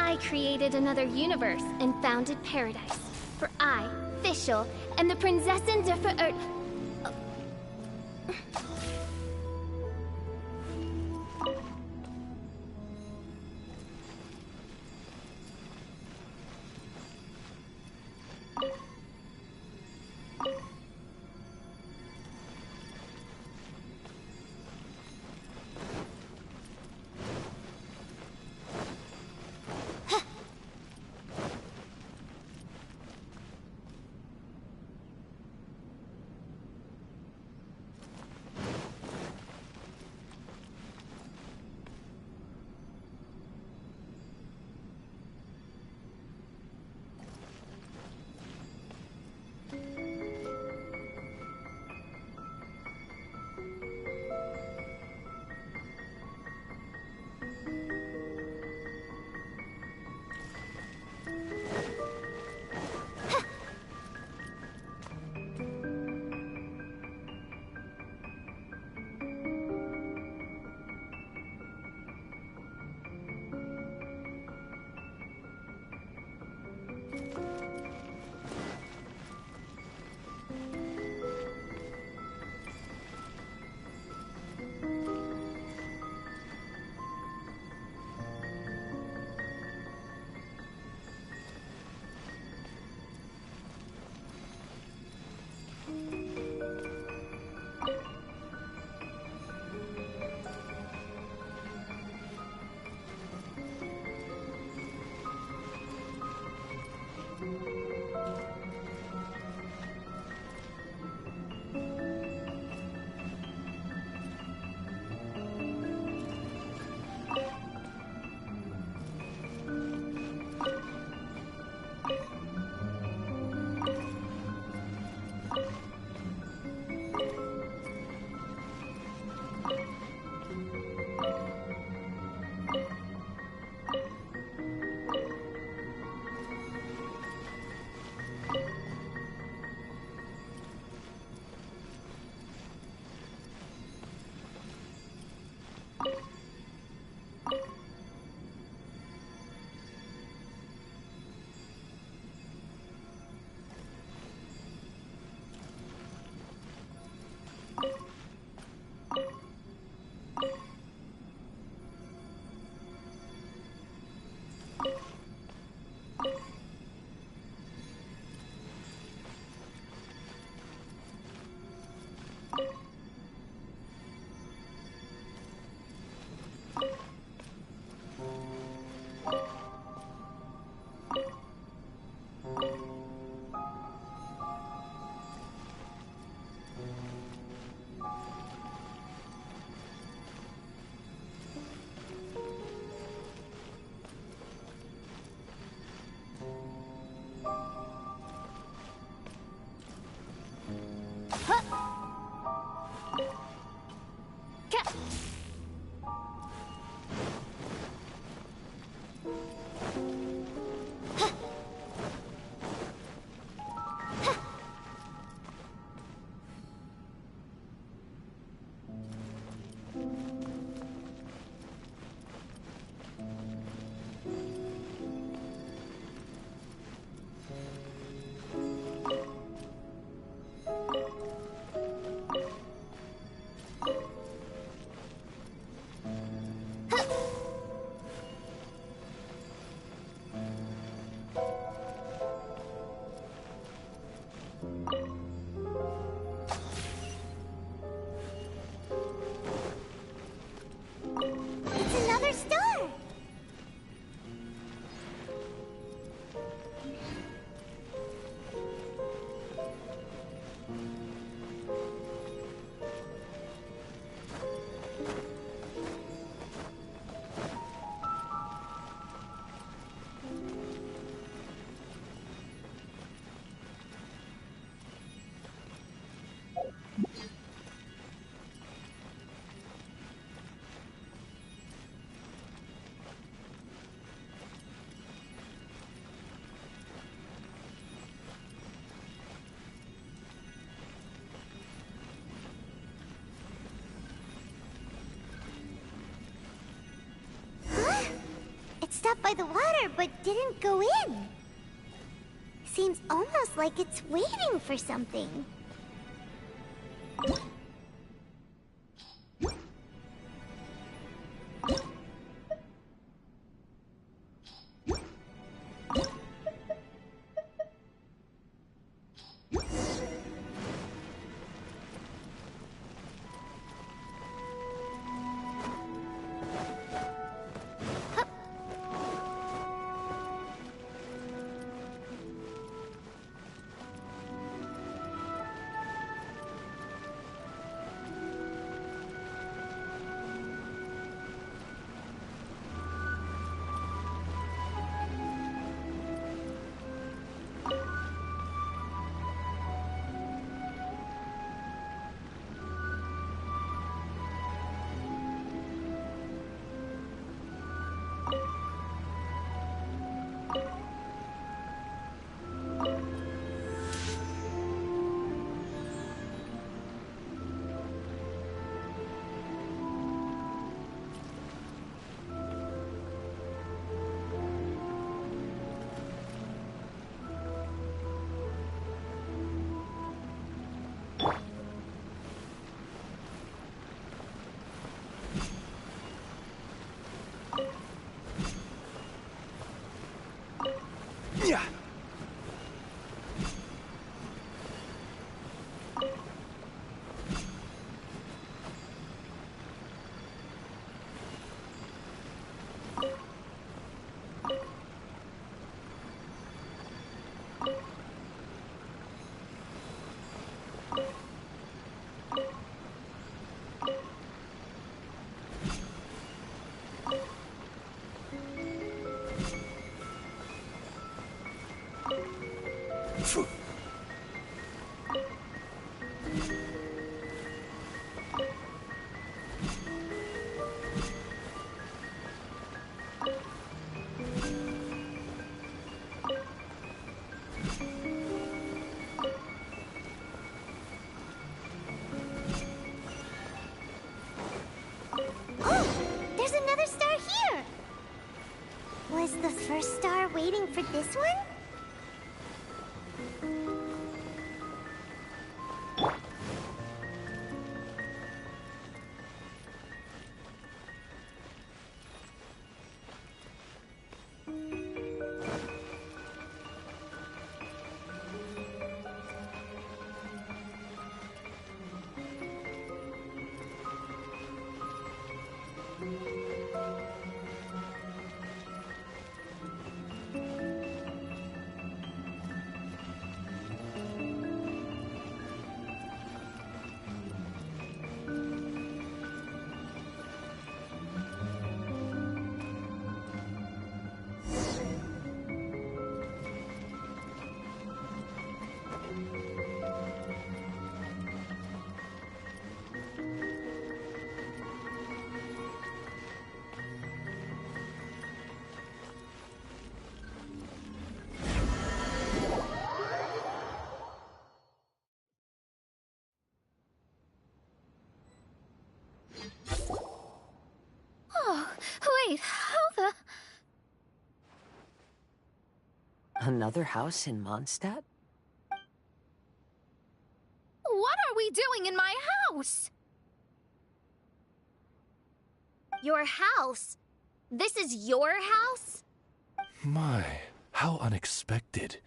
I created another universe and founded paradise. For I, Fischl, am the Prinzessin der Ver... by the water but didn't go in. Seems almost like it's waiting for something. Yeah. There's another star here! Was the first star waiting for this one? Wait, how the... Another house in Mondstadt? What are we doing in my house? Your house? This is your house? My, how unexpected.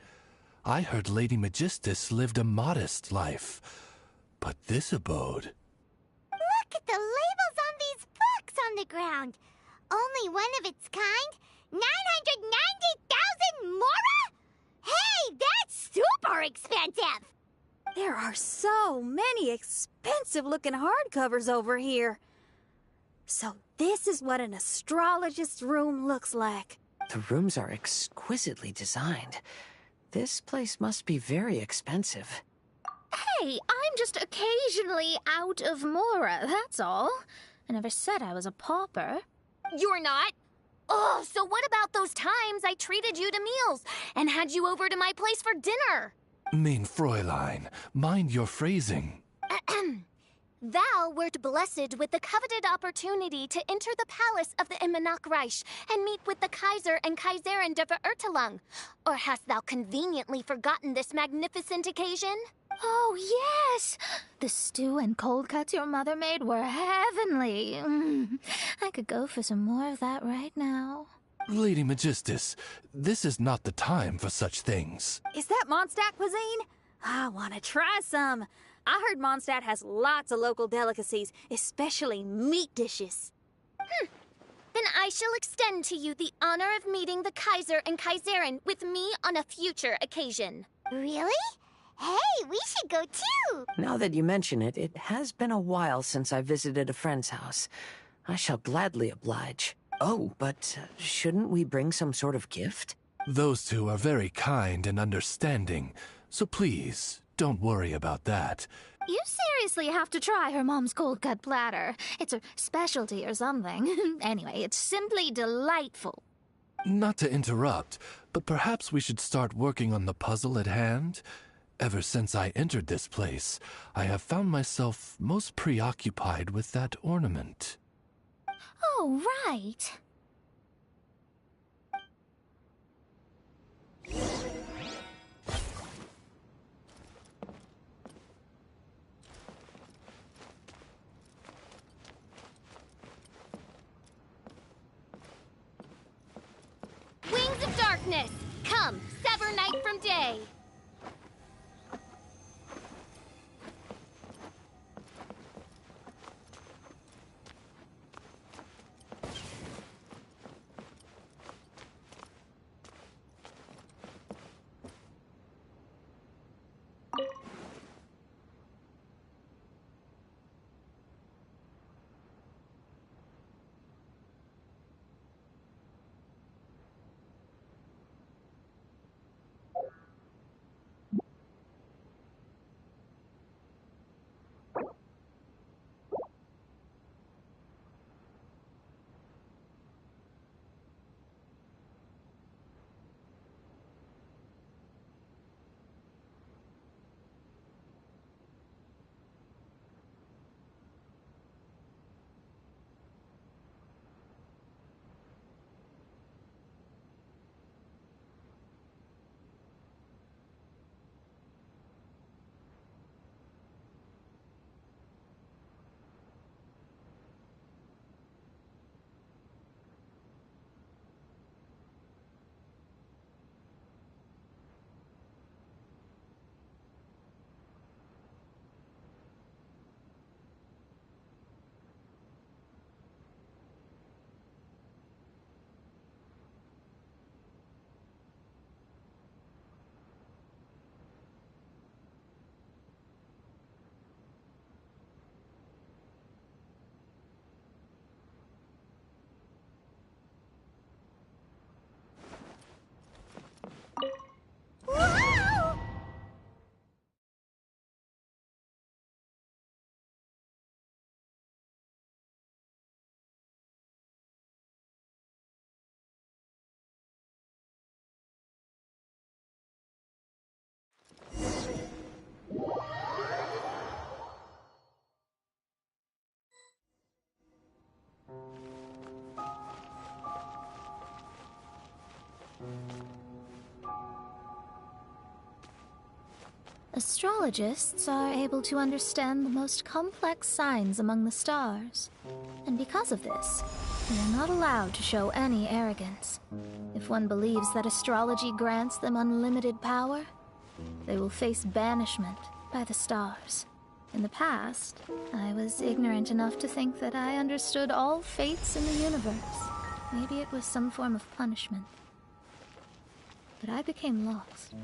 I heard Lady Magistus lived a modest life, but this abode... Look at the labels on these books on the ground. Only one of its kind? 990,000 mora? Hey, that's super expensive! There are so many expensive-looking hardcovers over here. So this is what an astrologist's room looks like. The rooms are exquisitely designed. This place must be very expensive. Hey, I'm just occasionally out of mora, that's all. I never said I was a pauper. You're not? Oh, so what about those times I treated you to meals and had you over to my place for dinner? Mein Fräulein, mind your phrasing. Thou wert blessed with the coveted opportunity to enter the palace of the Immanok Reich and meet with the Kaiser and Kaiserin der Verurteilung. Or hast thou conveniently forgotten this magnificent occasion? Oh, yes! The stew and cold cuts your mother made were heavenly. I could go for some more of that right now. Lady Magistus, this is not the time for such things. Is that Mondstadt cuisine? I want to try some. I heard Mondstadt has lots of local delicacies, especially meat dishes. Then I shall extend to you the honor of meeting the Kaiser and Kaiserin with me on a future occasion. Really? Hey, we should go too! Now that you mention it, it has been a while since I visited a friend's house. I shall gladly oblige. Oh, but shouldn't we bring some sort of gift? Those two are very kind and understanding, so please, don't worry about that. You seriously have to try her mom's cold cut platter. It's her specialty or something. Anyway, it's simply delightful. Not to interrupt, but perhaps we should start working on the puzzle at hand? Ever since I entered this place, I have found myself most preoccupied with that ornament. Oh, right. Wings of darkness, come, sever night from day. Astrologists are able to understand the most complex signs among the stars. And because of this, they are not allowed to show any arrogance. If one believes that astrology grants them unlimited power, they will face banishment by the stars. In the past, I was ignorant enough to think that I understood all fates in the universe. Maybe it was some form of punishment. But I became lost.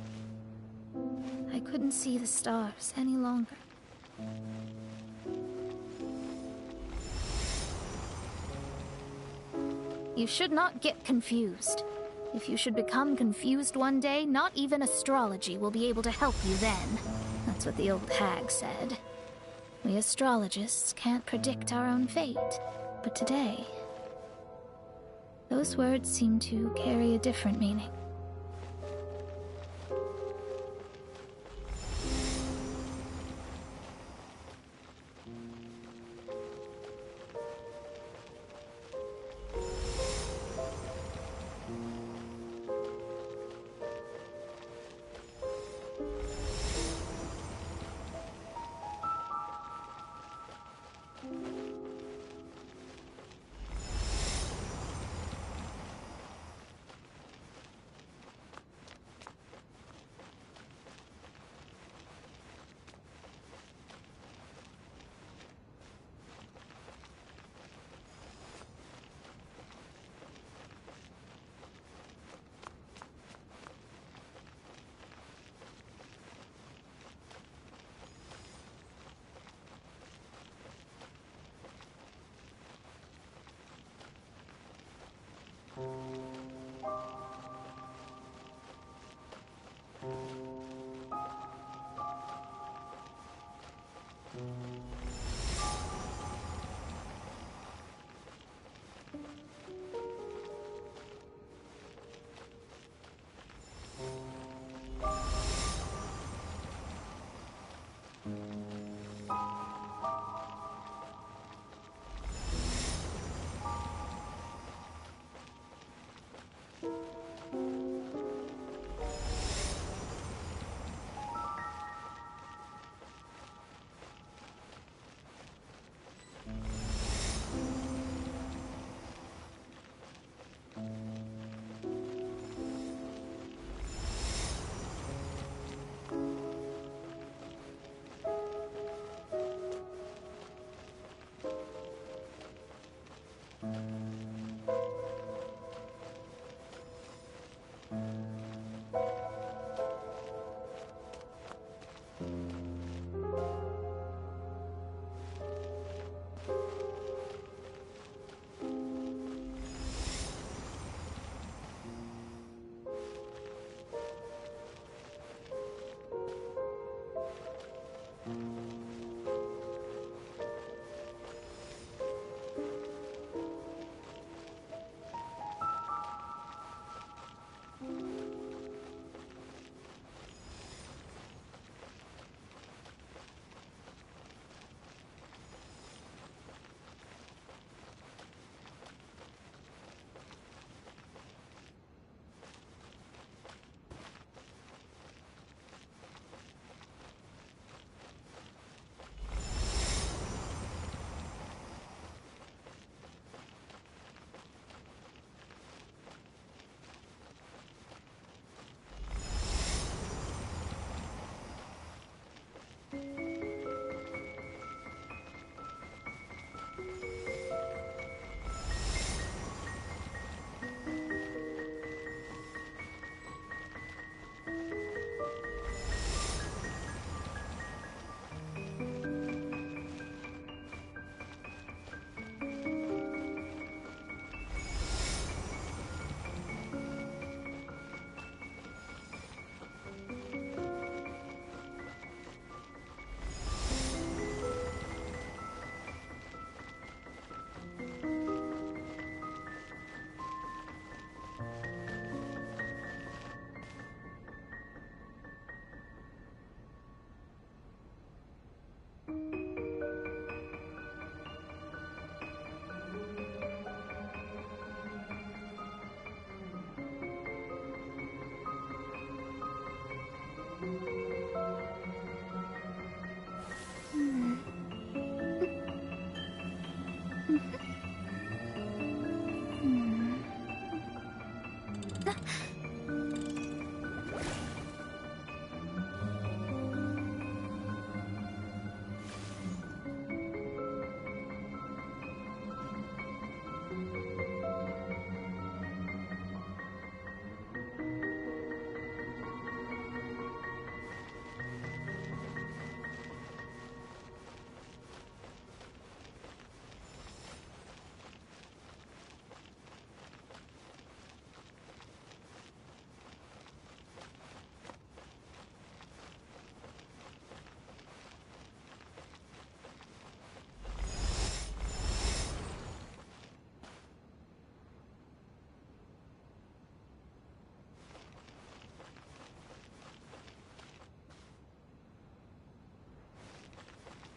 I couldn't see the stars any longer. You should not get confused. If you should become confused one day, not even astrology will be able to help you then. That's what the old hag said. We astrologists can't predict our own fate. But today, those words seem to carry a different meaning.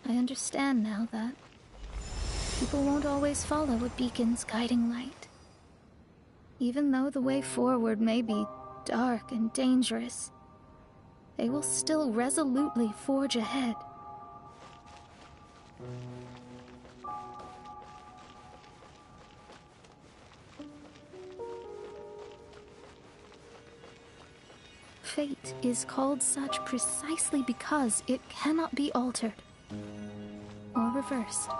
I understand now that people won't always follow a beacon's guiding light. Even though the way forward may be dark and dangerous, they will still resolutely forge ahead. Fate is called such precisely because it cannot be altered or reversed.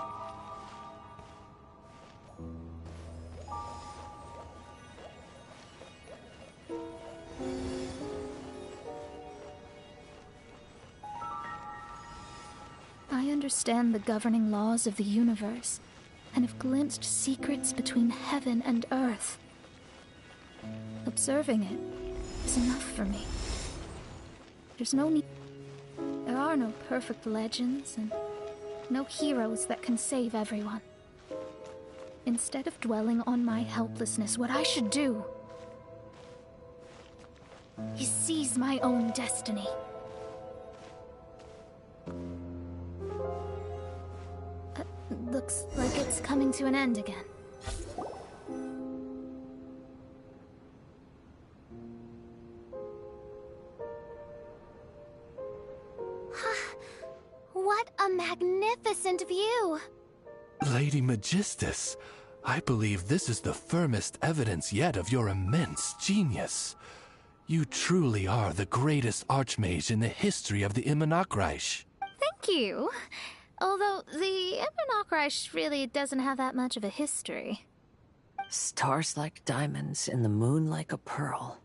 I understand the governing laws of the universe and have glimpsed secrets between heaven and earth. Observing it is enough for me. There's no need. There are no perfect legends and no heroes that can save everyone. Instead of dwelling on my helplessness, what I should do is seize my own destiny. Looks like it's coming to an end again. What a magnificent view! Lady Magistus, I believe this is the firmest evidence yet of your immense genius. You truly are the greatest archmage in the history of the Immunokreich. Thank you. Although the Immunokreich really doesn't have that much of a history. Stars like diamonds and the moon like a pearl.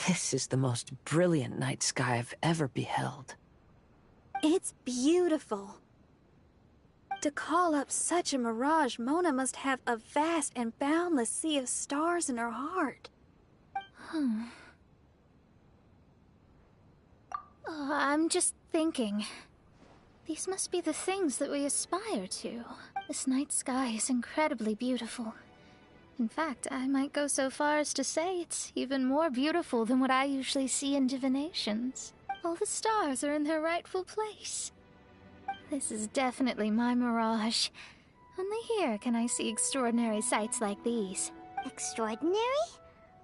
This is the most brilliant night sky I've ever beheld. It's beautiful. To call up such a mirage, Mona must have a vast and boundless sea of stars in her heart. I'm just thinking. These must be the things that we aspire to. This night sky is incredibly beautiful. In fact, I might go so far as to say it's even more beautiful than what I usually see in divinations. All the stars are in their rightful place. This is definitely my mirage. Only here can I see extraordinary sights like these. Extraordinary?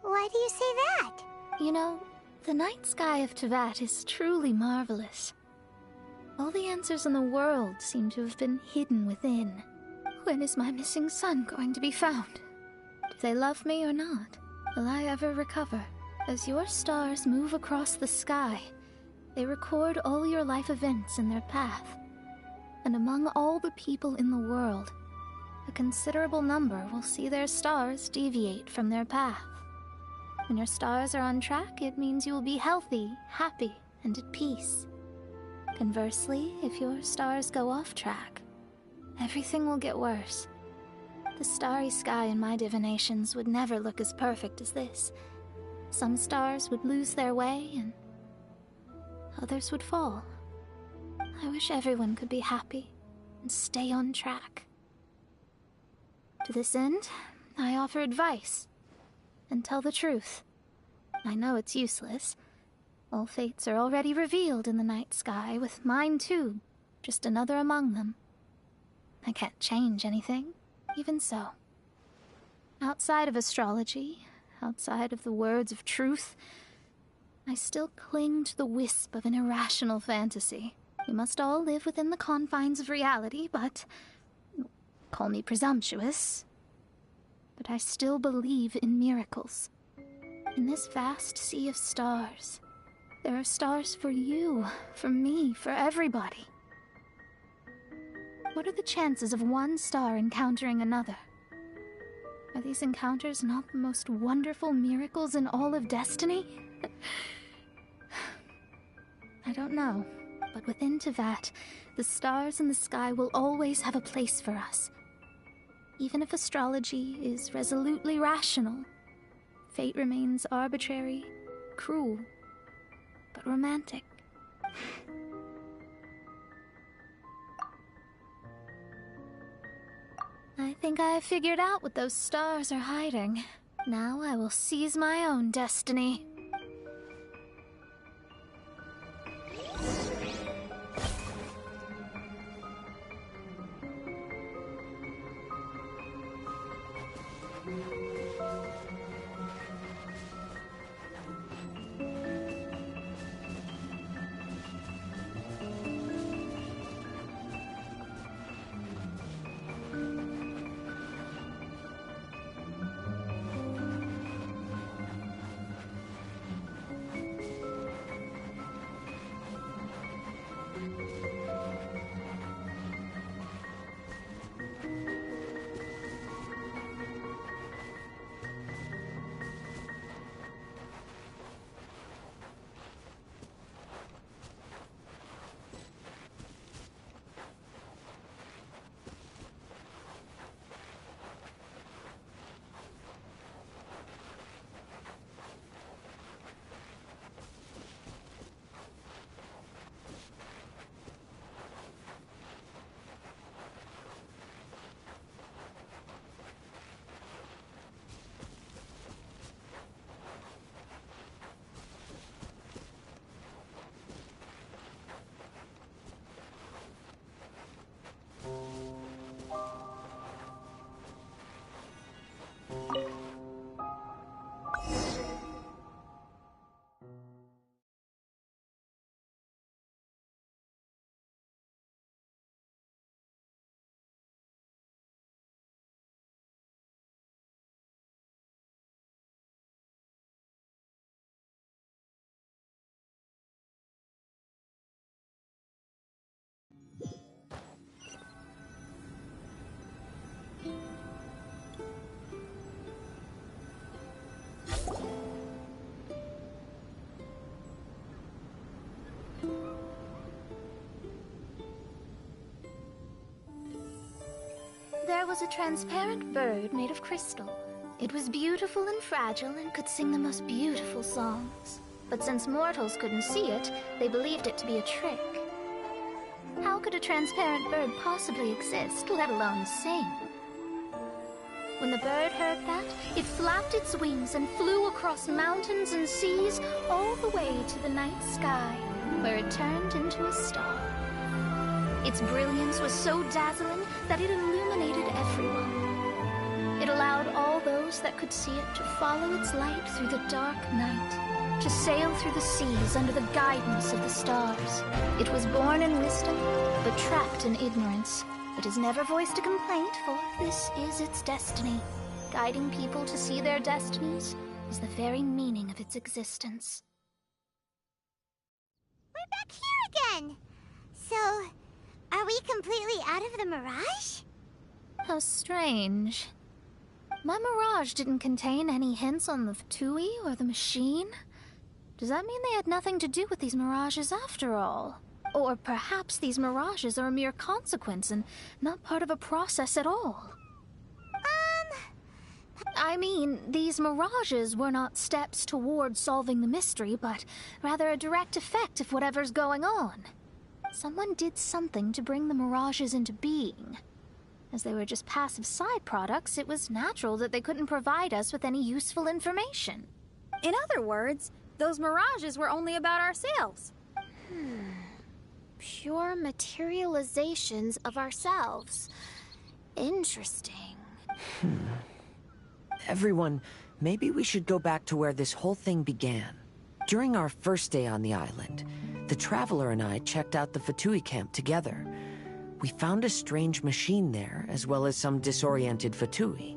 Why do you say that? You know, the night sky of Teyvat is truly marvelous. All the answers in the world seem to have been hidden within. When is my missing son going to be found? Do they love me or not? Will I ever recover? As your stars move across the sky, they record all your life events in their path. And among all the people in the world, a considerable number will see their stars deviate from their path. When your stars are on track, it means you will be healthy, happy, and at peace. Conversely, if your stars go off track, everything will get worse. The starry sky in my divinations would never look as perfect as this. Some stars would lose their way, and others would fall. I wish everyone could be happy and stay on track. To this end, I offer advice and tell the truth. I know it's useless. All fates are already revealed in the night sky, with mine too, just another among them. I can't change anything, even so. Outside of astrology, outside of the words of truth, I still cling to the wisp of an irrational fantasy. We must all live within the confines of reality, but... call me presumptuous. But I still believe in miracles. In this vast sea of stars, there are stars for you, for me, for everybody. What are the chances of one star encountering another? Are these encounters not the most wonderful miracles in all of destiny? I don't know, but within Tevat, the stars in the sky will always have a place for us. Even if astrology is resolutely rational, fate remains arbitrary, cruel, but romantic. I think I have figured out what those stars are hiding. Now I will seize my own destiny. There was a transparent bird made of crystal. It was beautiful and fragile and could sing the most beautiful songs. But since mortals couldn't see it, they believed it to be a trick. How could a transparent bird possibly exist, let alone sing? When the bird heard that, it flapped its wings and flew across mountains and seas all the way to the night sky, where it turned into a star. Its brilliance was so dazzling that it illuminated everyone. It allowed all those that could see it to follow its light through the dark night, to sail through the seas under the guidance of the stars. It was born in wisdom, but trapped in ignorance. It has never voiced a complaint, for this is its destiny. Guiding people to see their destinies is the very meaning of its existence. We're back here again! So, are we completely out of the mirage? How strange. My mirage didn't contain any hints on the Tui or the machine. Does that mean they had nothing to do with these mirages after all? Or perhaps these mirages are a mere consequence and not part of a process at all? I mean, these mirages were not steps toward solving the mystery, but rather a direct effect of whatever's going on. Someone did something to bring the mirages into being. As they were just passive side products, it was natural that they couldn't provide us with any useful information. In other words, those mirages were only about ourselves. Pure materializations of ourselves. Interesting. Everyone, maybe we should go back to where this whole thing began. During our first day on the island, the Traveler and I checked out the Fatui camp together. We found a strange machine there, as well as some disoriented Fatui.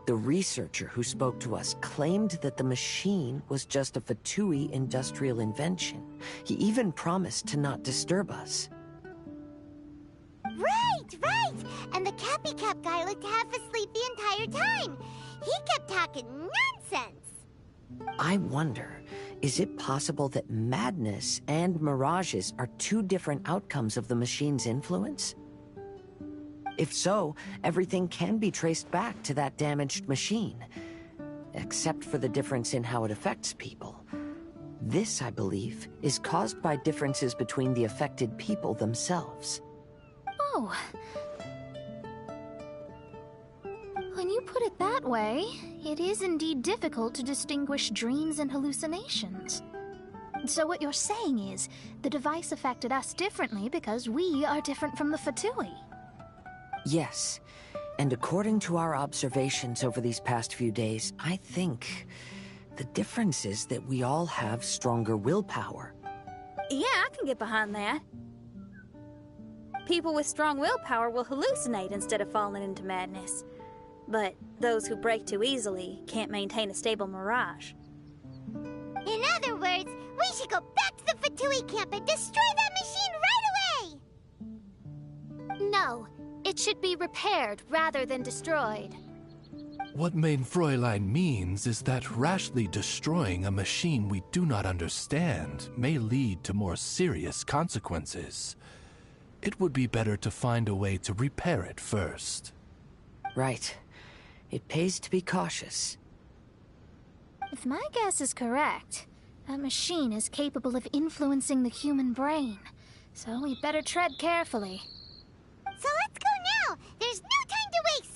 The researcher who spoke to us claimed that the machine was just a Fatui industrial invention. He even promised to not disturb us. Right! And the Cappy Cap guy looked half asleep the entire time. He kept talking nonsense. I wonder, is it possible that madness and mirages are two different outcomes of the machine's influence? If so, everything can be traced back to that damaged machine, except for the difference in how it affects people. This, I believe, is caused by differences between the affected people themselves. Oh. When you put it that way, it is indeed difficult to distinguish dreams and hallucinations. So what you're saying is, the device affected us differently because we are different from the Fatui. Yes, and according to our observations over these past few days, I think the difference is that we all have stronger willpower. Yeah, I can get behind that. People with strong willpower will hallucinate instead of falling into madness. But those who break too easily can't maintain a stable mirage. In other words, we should go back to the Fatui camp and destroy that machine right away! No, it should be repaired rather than destroyed. What Mein Fräulein means is that rashly destroying a machine we do not understand may lead to more serious consequences. It would be better to find a way to repair it first. Right. It pays to be cautious. If my guess is correct, that machine is capable of influencing the human brain, so we better tread carefully. So let's go now! There's no time to waste!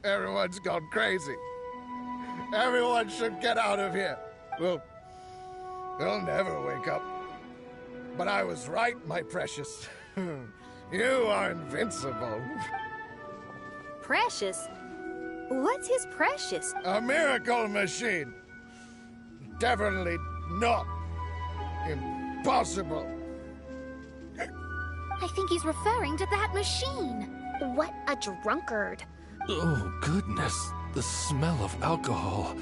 Everyone's gone crazy. Everyone should get out of here. We'll never wake up. But I was right, my precious. You are invincible. Precious? What's his precious? A miracle machine. Definitely not impossible. I think he's referring to that machine. What a drunkard. Oh, goodness. The smell of alcohol.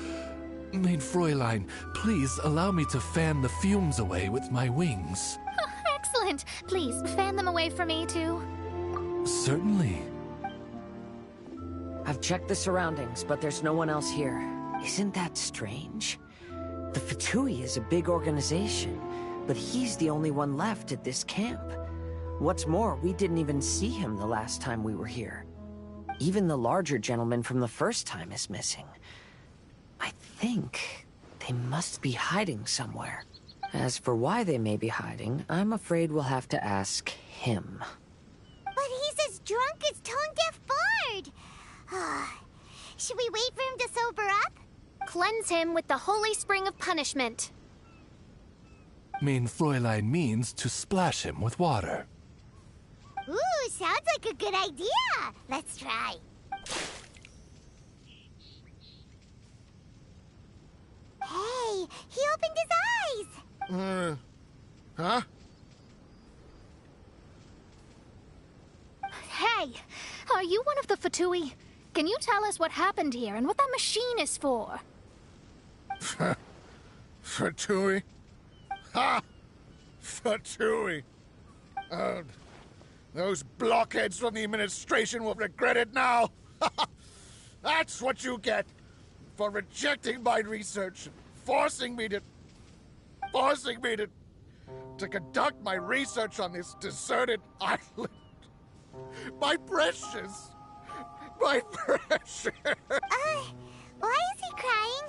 Main Fräulein, please allow me to fan the fumes away with my wings. Excellent. Please, fan them away for me, too. Certainly. I've checked the surroundings, but there's no one else here. Isn't that strange? The Fatui is a big organization, but he's the only one left at this camp. What's more, we didn't even see him the last time we were here. Even the larger gentleman from the first time is missing. I think they must be hiding somewhere. As for why they may be hiding, I'm afraid we'll have to ask him. But he's as drunk as tone-deaf Bard. Should we wait for him to sober up? Cleanse him with the holy spring of punishment. Main Fräulein means to splash him with water. Ooh, sounds like a good idea. Let's try. Hey, he opened his eyes. Huh? Hey, are you one of the Fatui? Can you tell us what happened here and what that machine is for? Fatui? Ha! Fatui! Those blockheads from the administration will regret it now. That's what you get for rejecting my research, forcing me to conduct my research on this deserted island. My precious. Why is he crying?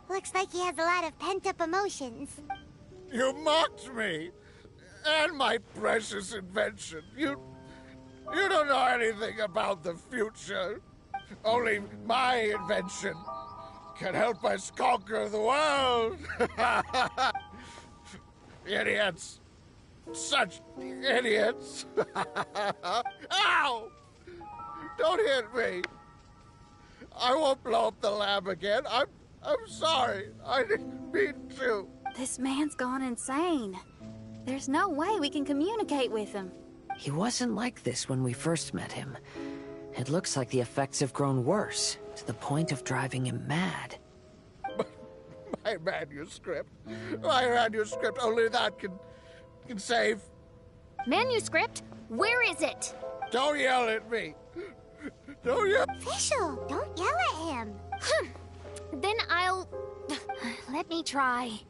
Looks like he has a lot of pent-up emotions. You mocked me! And my precious invention. You don't know anything about the future. Only my invention can help us conquer the world. Idiots. Such idiots. Ow! Don't hit me. I won't blow up the lab again. I'm sorry. I didn't mean to. This man's gone insane. There's no way we can communicate with him. He wasn't like this when we first met him. It looks like the effects have grown worse, to the point of driving him mad. My manuscript. My manuscript. Only that can save. Manuscript? Where is it? Don't yell at me. Don't yell. Official, don't yell at him. Then I'll... Let me try.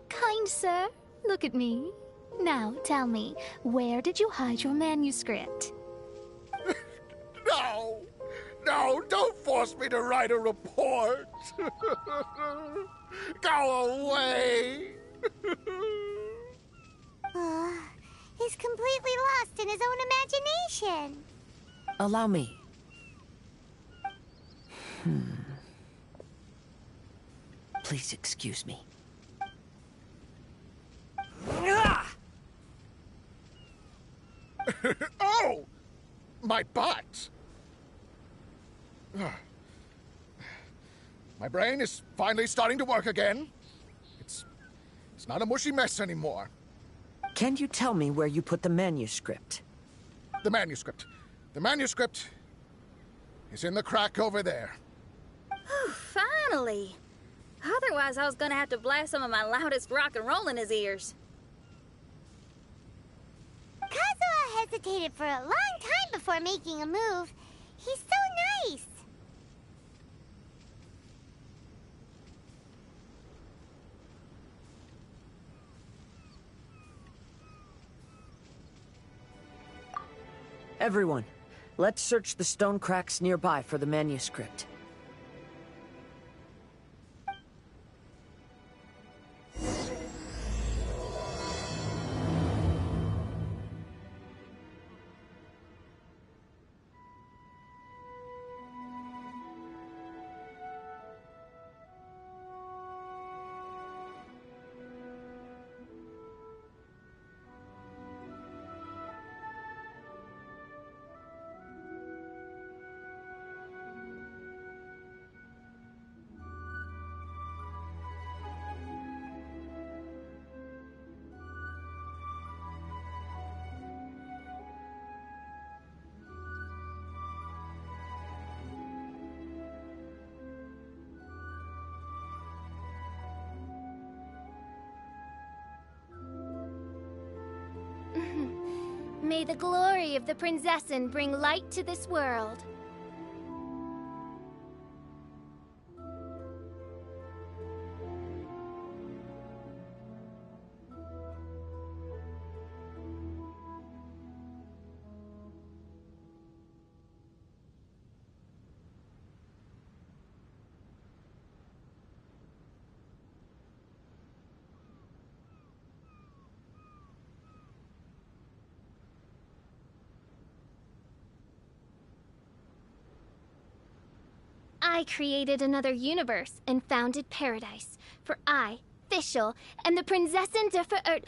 Kind sir, look at me. Now, tell me, where did you hide your manuscript? No, don't force me to write a report. Go away. He's completely lost in his own imagination. Allow me. Please excuse me. Oh! My butt! My brain is finally starting to work again. It's not a mushy mess anymore. Can you tell me where you put the manuscript? The manuscript. The manuscript is in the crack over there. Finally! Otherwise, I was gonna have to blast some of my loudest rock and roll in his ears. Kazuha hesitated for a long time before making a move. He's so nice. Everyone, let's search the stone cracks nearby for the manuscript. May the glory of the Prinzessin bring light to this world. I created another universe and founded paradise. For I, Fischl, and the Prinzessin der Verirrt...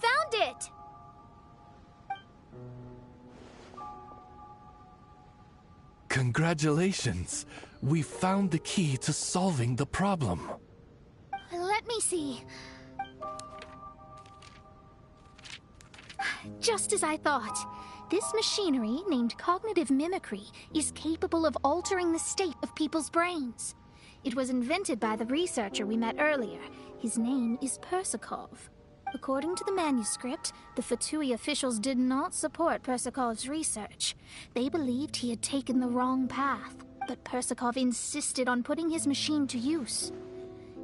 Found it! Congratulations! We found the key to solving the problem. Let me see. Just as I thought. This machinery, named cognitive mimicry, is capable of altering the state of people's brains. It was invented by the researcher we met earlier. His name is Persikov. According to the manuscript, the Fatui officials did not support Persikov's research. They believed he had taken the wrong path, but Persikov insisted on putting his machine to use.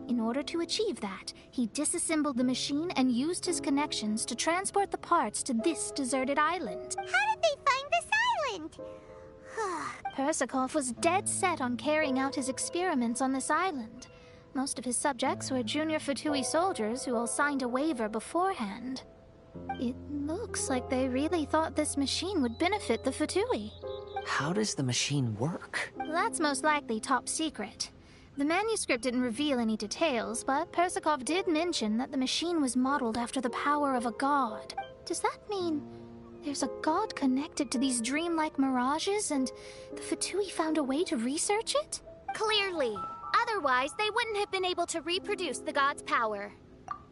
In order to achieve that, he disassembled the machine and used his connections to transport the parts to this deserted island. How did they find this island? Persikov was dead set on carrying out his experiments on this island. Most of his subjects were junior Fatui soldiers who all signed a waiver beforehand. It looks like they really thought this machine would benefit the Fatui. How does the machine work? That's most likely top secret. The manuscript didn't reveal any details, but Persikov did mention that the machine was modeled after the power of a god. Does that mean there's a god connected to these dreamlike mirages and the Fatui found a way to research it? Clearly. Otherwise, they wouldn't have been able to reproduce the god's power.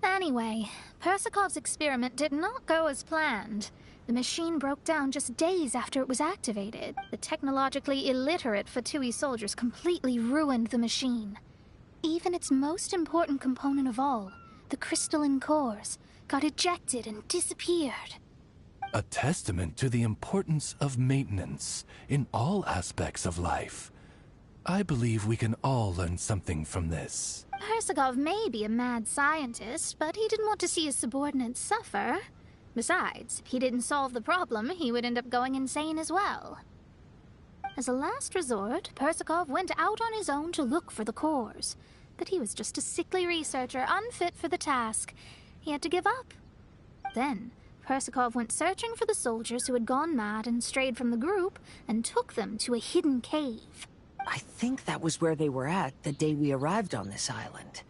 Anyway, Persikov's experiment did not go as planned. The machine broke down just days after it was activated. The technologically illiterate Fatui soldiers completely ruined the machine. Even its most important component of all, the crystalline cores, got ejected and disappeared. A testament to the importance of maintenance in all aspects of life. I believe we can all learn something from this. Persikov may be a mad scientist, but he didn't want to see his subordinates suffer. Besides, if he didn't solve the problem, he would end up going insane as well. As a last resort, Persikov went out on his own to look for the cores. But he was just a sickly researcher, unfit for the task. He had to give up. Then, Persikov went searching for the soldiers who had gone mad and strayed from the group, and took them to a hidden cave. I think that was where they were at the day we arrived on this island.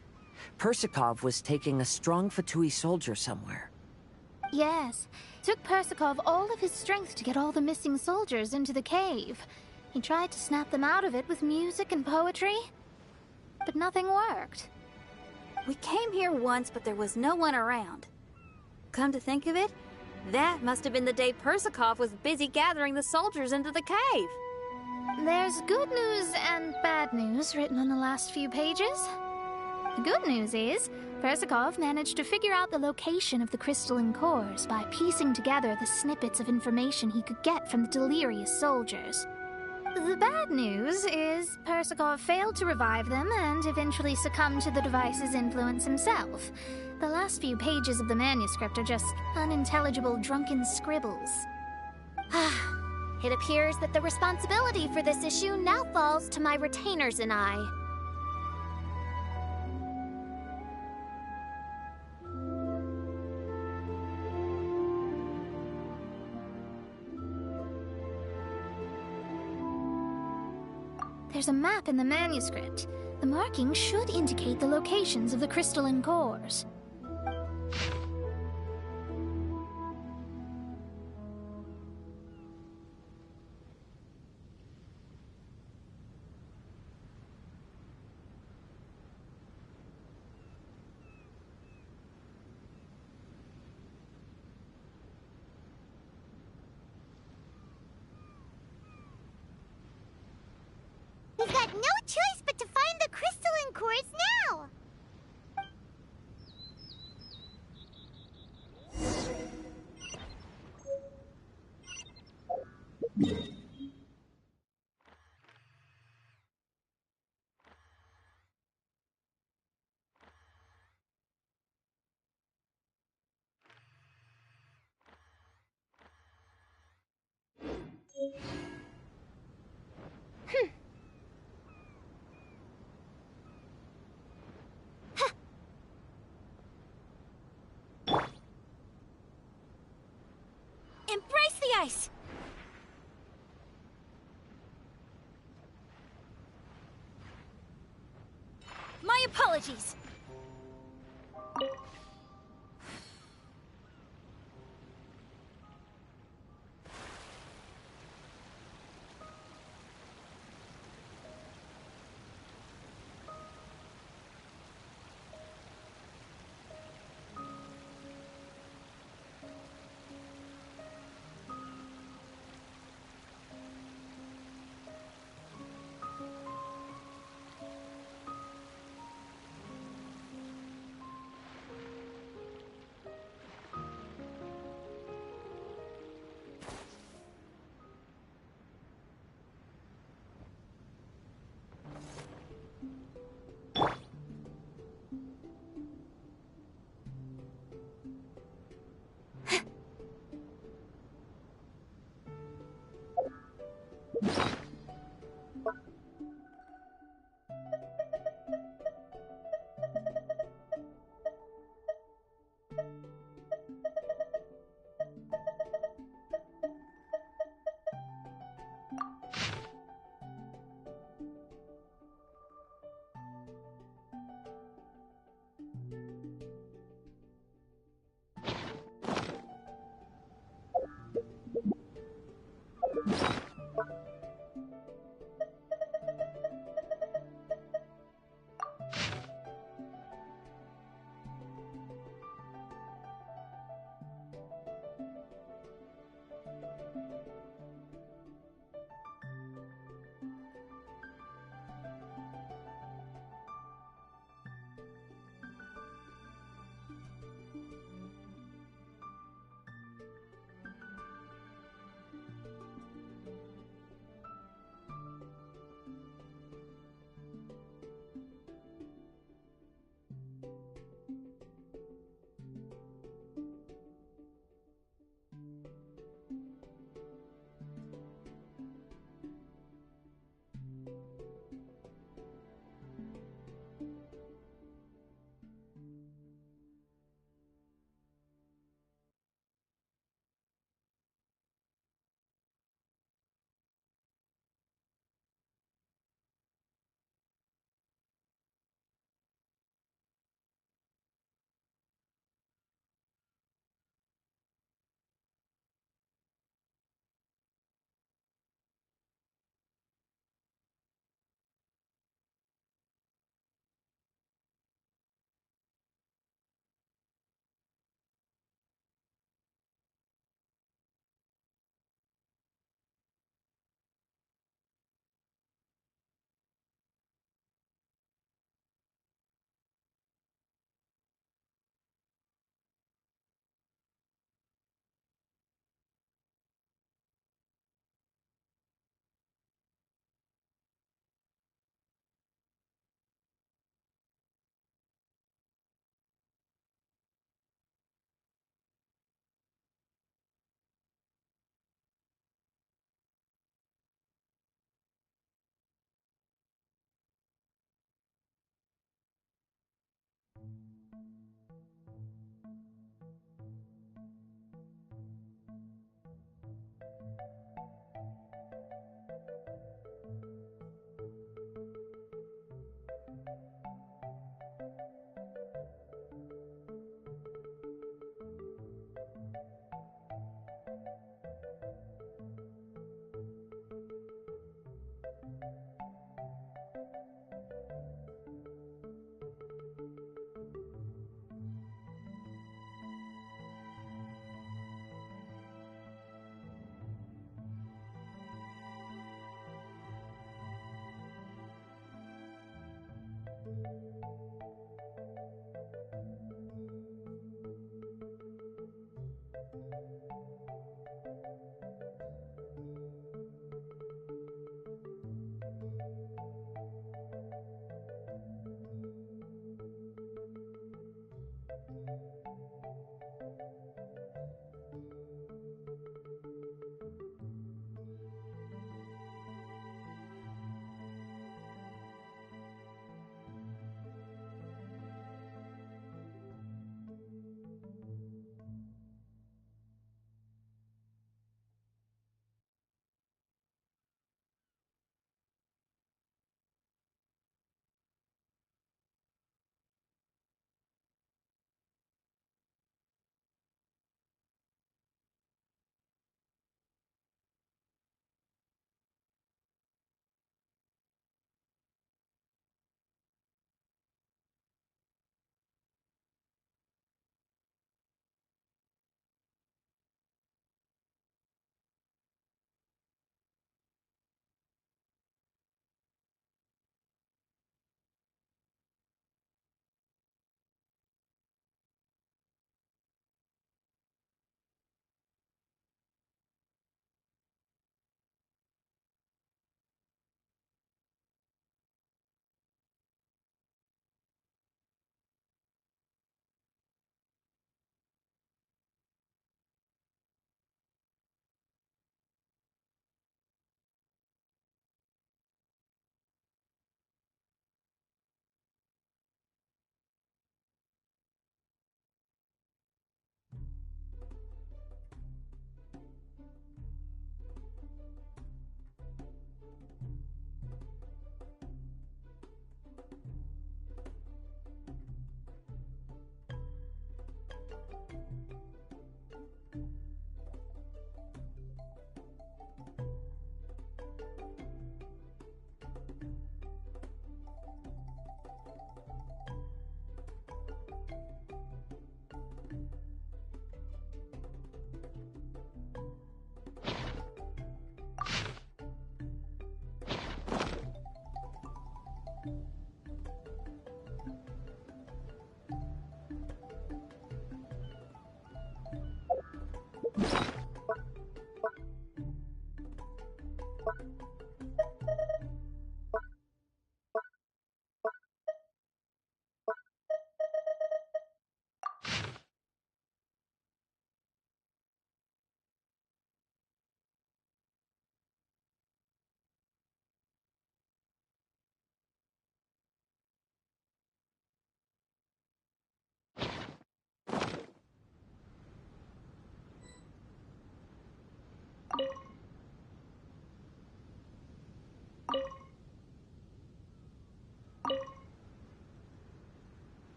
Persikov was taking a strong Fatui soldier somewhere. Yes. It took Persikov all of his strength to get all the missing soldiers into the cave. He tried to snap them out of it with music and poetry, but nothing worked. We came here once, but there was no one around. Come to think of it, that must have been the day Persikov was busy gathering the soldiers into the cave. There's good news and bad news written on the last few pages. The good news is, Persikov managed to figure out the location of the crystalline cores by piecing together the snippets of information he could get from the delirious soldiers. The bad news is Persikov failed to revive them and eventually succumbed to the device's influence himself. The last few pages of the manuscript are just unintelligible drunken scribbles. It appears that the responsibility for this issue now falls to my retainers and I. There's a map in the manuscript. The markings should indicate the locations of the crystalline cores. We've got no choice but to find the crystalline cores now! Embrace the ice! My apologies!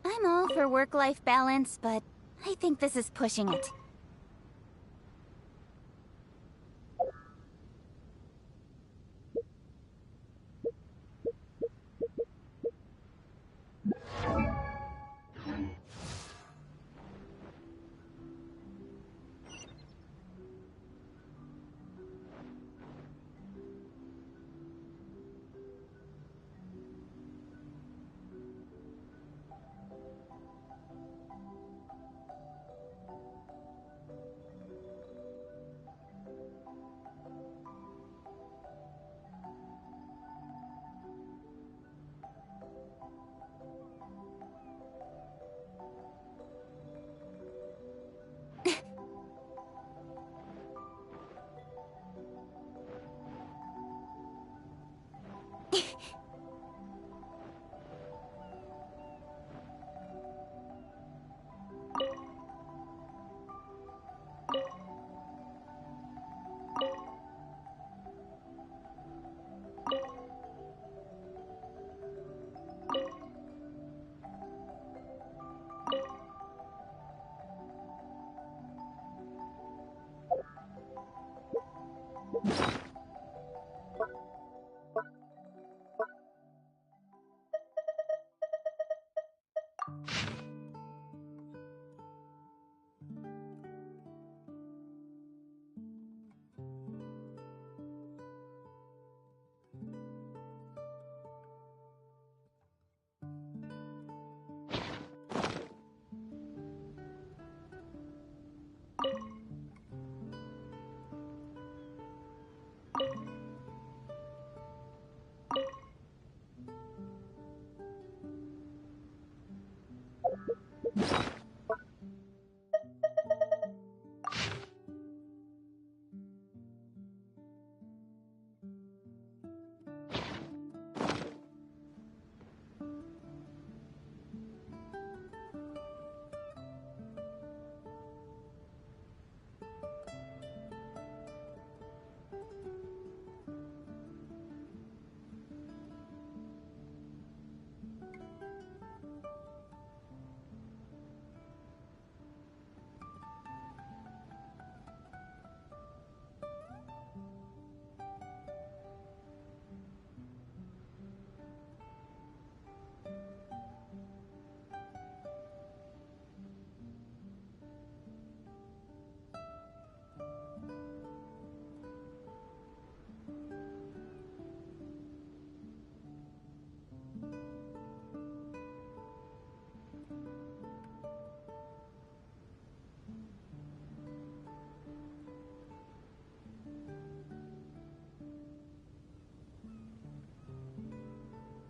I'm all for work-life balance, but I think this is pushing it.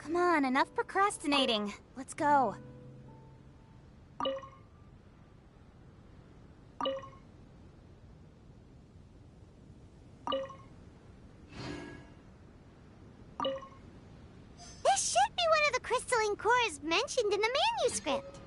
Come on, enough procrastinating. Let's go. This should be one of the crystalline cores mentioned in the manuscript.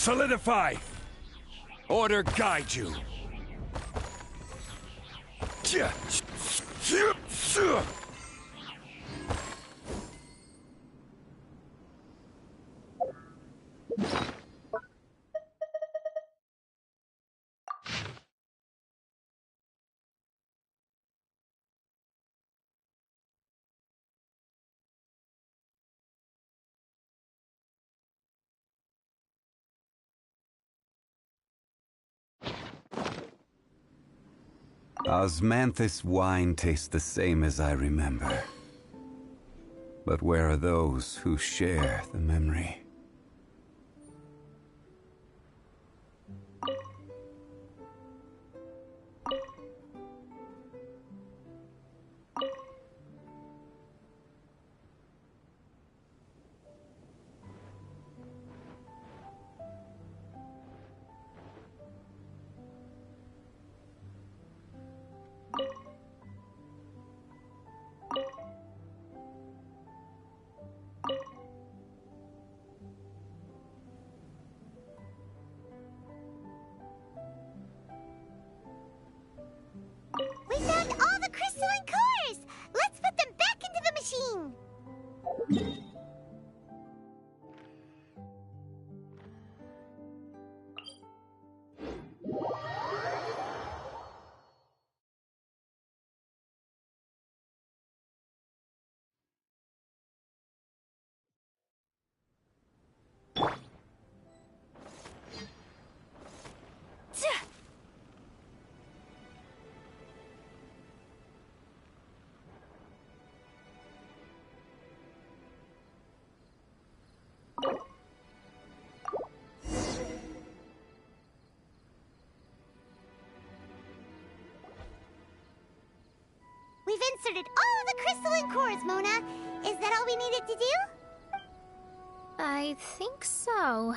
Solidify! Order guide you! Osmanthus wine tastes the same as I remember. But where are those who share the memory? We found all the crystalline cores! Let's put them back into the machine! We've inserted all the crystalline cores, Mona. Is that all we needed to do? I think so.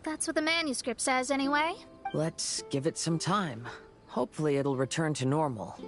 That's what the manuscript says, anyway. Let's give it some time. Hopefully it'll return to normal.